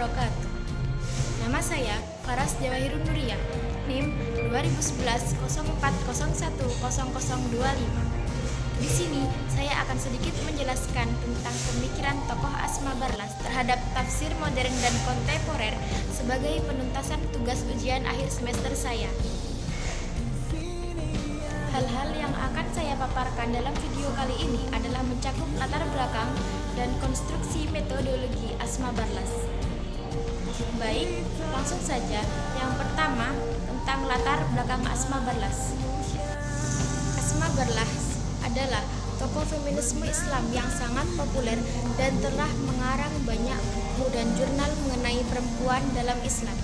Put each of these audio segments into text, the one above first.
wabarakatuh. Nama saya Faras Jawahirun Nuriyah, NIM 2011 04010025. Di sini saya akan sedikit menjelaskan tentang pemikiran tokoh Asma Barlas terhadap tafsir modern dan kontemporer sebagai penuntasan tugas ujian akhir semester saya. Hal-hal yang akan saya paparkan dalam video kali ini adalah mencakup latar belakang dan konstruksi metodologi Asma Barlas. Baik, langsung saja. Yang pertama, tentang latar belakang Asma Barlas. Asma Barlas adalah tokoh feminisme Islam yang sangat populer dan telah mengarang banyak buku dan jurnal mengenai perempuan dalam Islam.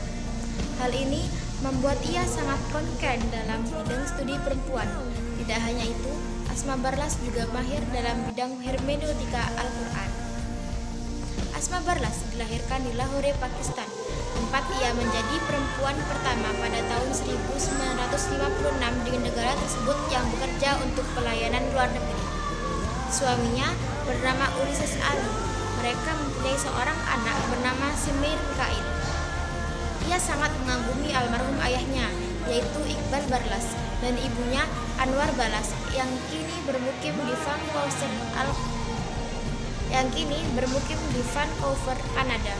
Hal ini membuat ia sangat konsen dalam bidang studi perempuan. Tidak hanya itu, Asma Barlas juga mahir dalam bidang hermeneutika Al-Quran. Asma Barlas dilahirkan di Lahore, Pakistan, tempat ia menjadi perempuan pertama pada tahun 1956 di negara tersebut yang bekerja untuk pelayanan luar negeri. Suaminya bernama Ulysses Ali. Mereka mempunyai seorang anak bernama Semir Kail. Ia sangat mengagumi almarhum ayahnya, yaitu Iqbal Barlas, dan ibunya Anwar Barlas yang kini bermukim di Vancouver, Kanada.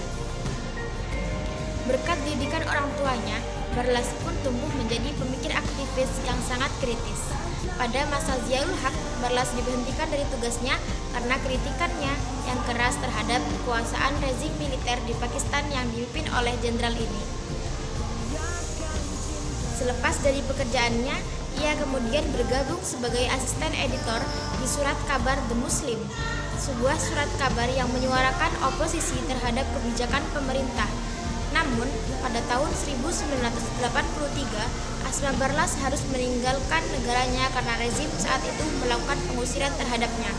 Berkat didikan orang tuanya, Barlas pun tumbuh menjadi pemikir aktivis yang sangat kritis. Pada masa Ziaul Haq, Barlas diberhentikan dari tugasnya karena kritikannya yang keras terhadap kekuasaan rezim militer di Pakistan yang dipimpin oleh jenderal ini. Selepas dari pekerjaannya, ia kemudian bergabung sebagai asisten editor di surat kabar The Muslim, sebuah surat kabar yang menyuarakan oposisi terhadap kebijakan pemerintah. Namun, pada tahun 1983, Asma Barlas harus meninggalkan negaranya karena rezim saat itu melakukan pengusiran terhadapnya.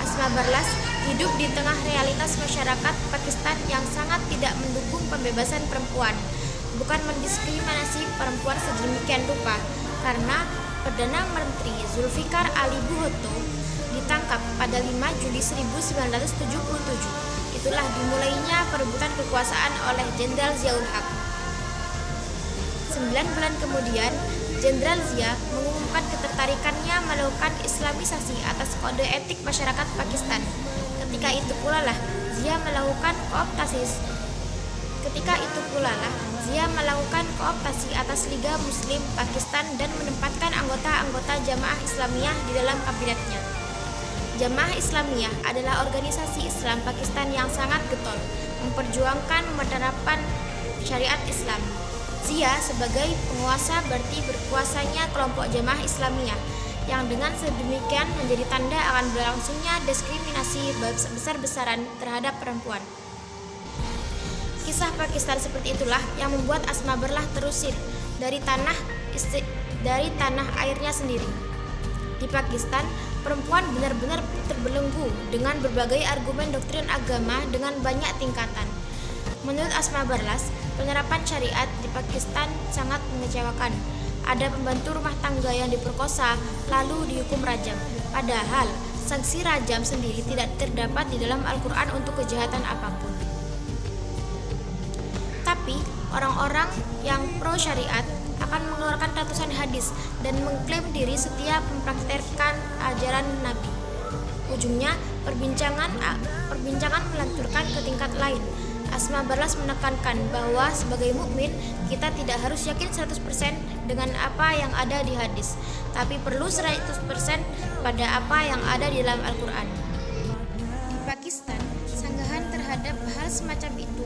Asma Barlas hidup di tengah realitas masyarakat Pakistan yang sangat tidak mendukung pembebasan perempuan, bukan mendiskriminasi perempuan sedemikian rupa, karena Perdana Menteri Zulfikar Ali Bhutto ditangkap pada 5 Juli 1977. Itulah dimulainya perebutan kekuasaan oleh Jenderal Ziaul Haq. 9 bulan kemudian, Jenderal Zia mengumumkan ketertarikannya melakukan Islamisasi atas kode etik masyarakat Pakistan. Ketika itu pula lah Zia melakukan kooptasi atas Liga Muslim Pakistan dan menempatkan anggota-anggota Jamaah Islamiyah di dalam kabinetnya. Jamaah Islamiyah adalah organisasi Islam Pakistan yang sangat getol, memperjuangkan penerapan syariat Islam. Zia sebagai penguasa berarti berkuasanya kelompok Jamaah Islamiyah, yang dengan sedemikian menjadi tanda akan berlangsungnya diskriminasi besar-besaran terhadap perempuan. Kisah Pakistan seperti itulah yang membuat Asma Barlas terusir dari tanah airnya sendiri. Di Pakistan, perempuan benar-benar terbelenggu dengan berbagai argumen doktrin agama dengan banyak tingkatan. Menurut Asma Barlas, penerapan syariat di Pakistan sangat mengecewakan. Ada pembantu rumah tangga yang diperkosa lalu dihukum rajam. Padahal sanksi rajam sendiri tidak terdapat di dalam Al-Quran untuk kejahatan apapun. Tapi orang-orang yang pro syariat akan mengeluarkan ratusan hadis dan mengklaim diri setia mempraktikkan ajaran Nabi. Ujungnya perbincangan melanturkan ke tingkat lain. Asma Barlas menekankan bahwa sebagai mukmin kita tidak harus yakin 100% dengan apa yang ada di hadis, tapi perlu 100% pada apa yang ada di dalam Al-Quran. Di Pakistan, sanggahan terhadap hal semacam itu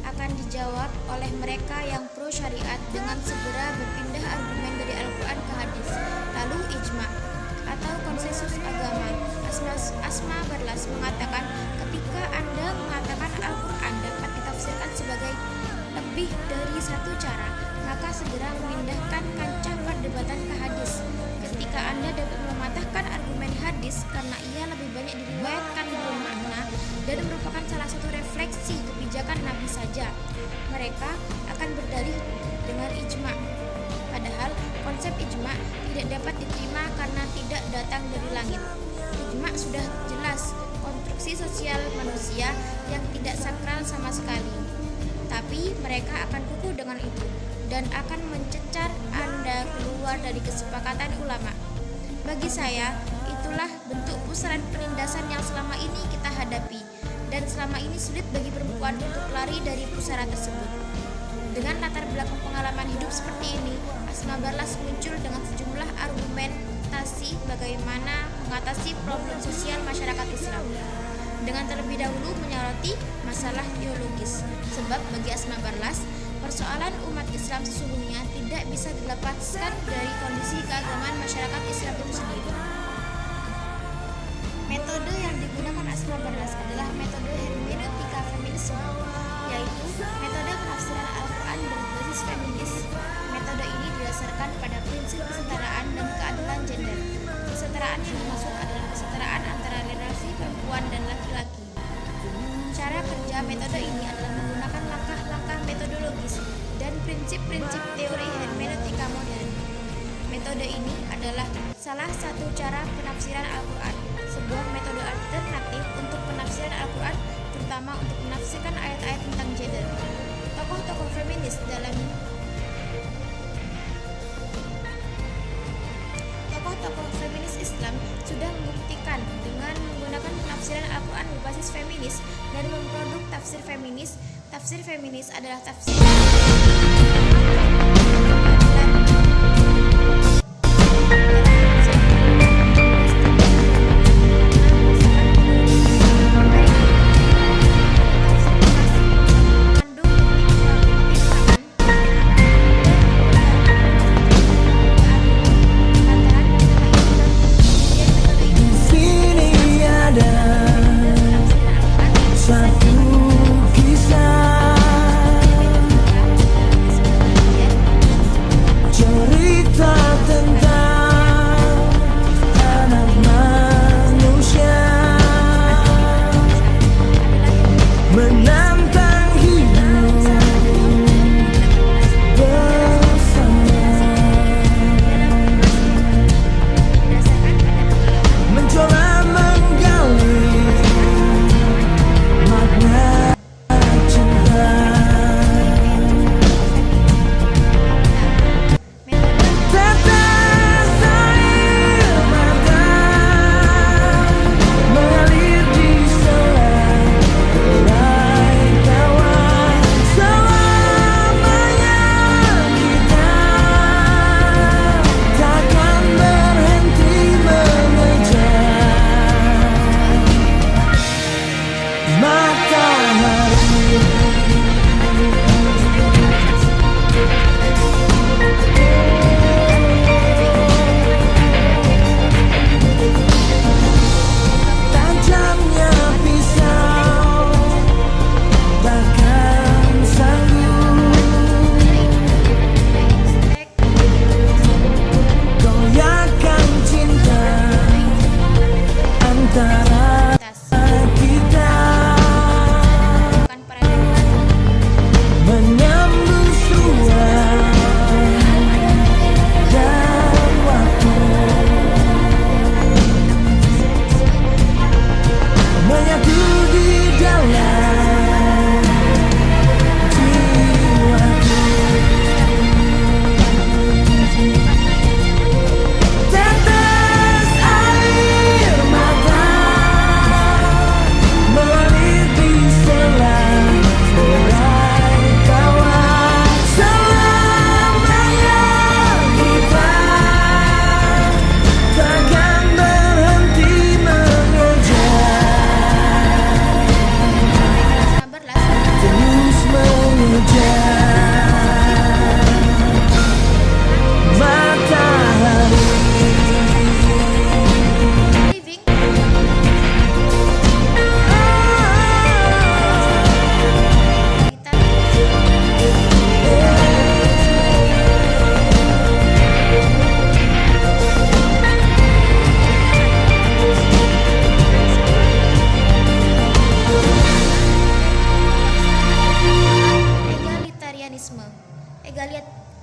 akan dijawab oleh mereka yang pro syariat dengan segera berpindah argumen dari Al-Quran ke hadis, lalu ijma atau konsensus agama. Asma Barlas mengatakan, ketika Anda mengatakan Al-Quran dapat ditafsirkan sebagai lebih dari satu cara, maka segera memindahkan kancah perdebatan ke hadis. Ketika Anda dapat mematahkan argumen hadis karena ia lebih banyak diriwayatkan bermakna dan merupakan salah satu refleksi kebijakan Nabi saja, mereka akan berdalih dengan ijma. Padahal konsep ijma tidak dapat diterima karena tidak datang dari langit. Ijma sudah jelas konstruksi sosial manusia yang tidak sakral sama sekali. Tapi mereka akan kukuh dengan itu dan akan mencecar Anda keluar dari kesepakatan ulama. Bagi saya, itulah bentuk pusaran penindasan yang selama ini kita hadapi, dan selama ini sulit bagi perempuan untuk lari dari pusara tersebut. Dengan latar belakang pengalaman hidup seperti ini, Asma Barlas muncul dengan sejumlah argumentasi bagaimana mengatasi problem sosial masyarakat Islam. Dengan terlebih dahulu menyoroti masalah teologis, sebab bagi Asma Barlas, persoalan umat Islam sesungguhnya tidak bisa dilepaskan dari kondisi keagamaan masyarakat Islam itu sendiri. Metode yang digunakan Asma Barlas adalah metode hermeneutika feminisme, yaitu metode penafsiran Al-Quran berbasis feminis. Metode ini didasarkan pada prinsip kesetaraan dan keadilan gender. Kesetaraan yang dimaksud adalah kesetaraan antara relasi perempuan dan laki-laki. Cara kerja metode ini adalah menggunakan langkah-langkah metodologis dan prinsip-prinsip teori hermeneutika modern. Metode ini adalah salah satu cara penafsiran Al-Quran, sebuah metode alternatif untuk penafsiran Al-Quran, terutama untuk menafsirkan ayat-ayat tentang gender. Tokoh-tokoh feminis Islam sudah membuktikan dengan menggunakan penafsiran Al-Quran berbasis feminis dan memproduk tafsir feminis. Tafsir feminis adalah tafsir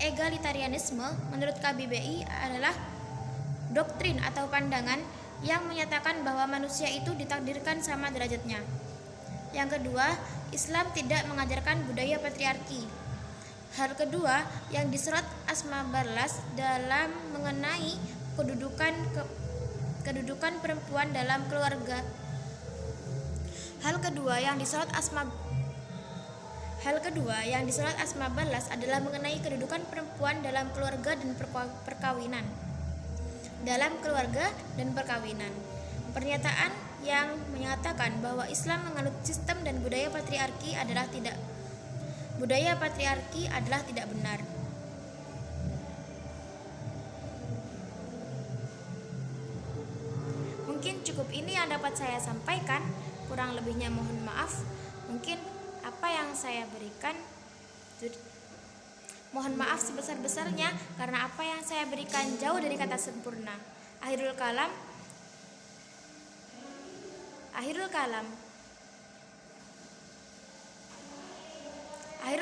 Egalitarianisme menurut KBBI adalah doktrin atau pandangan yang menyatakan bahwa manusia itu ditakdirkan sama derajatnya. Yang kedua, Islam tidak mengajarkan budaya patriarki. Hal kedua yang disorot Asma Barlas dalam mengenai kedudukan perempuan dalam keluarga. Hal kedua yang disorot Asma Barlas adalah mengenai kedudukan perempuan dalam keluarga dan perkawinan. Pernyataan yang menyatakan bahwa Islam menganut sistem dan budaya patriarki adalah tidak benar. Mungkin cukup ini yang dapat saya sampaikan, kurang lebihnya mohon maaf. Mungkin apa yang saya berikan mohon maaf sebesar-besarnya karena apa yang saya berikan jauh dari kata sempurna. Akhirul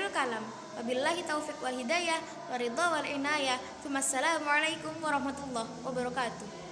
kalam. Wabillahi taufiq wal hidayah, waridha wal inayah. Wassalamualaikum warahmatullahi wabarakatuh.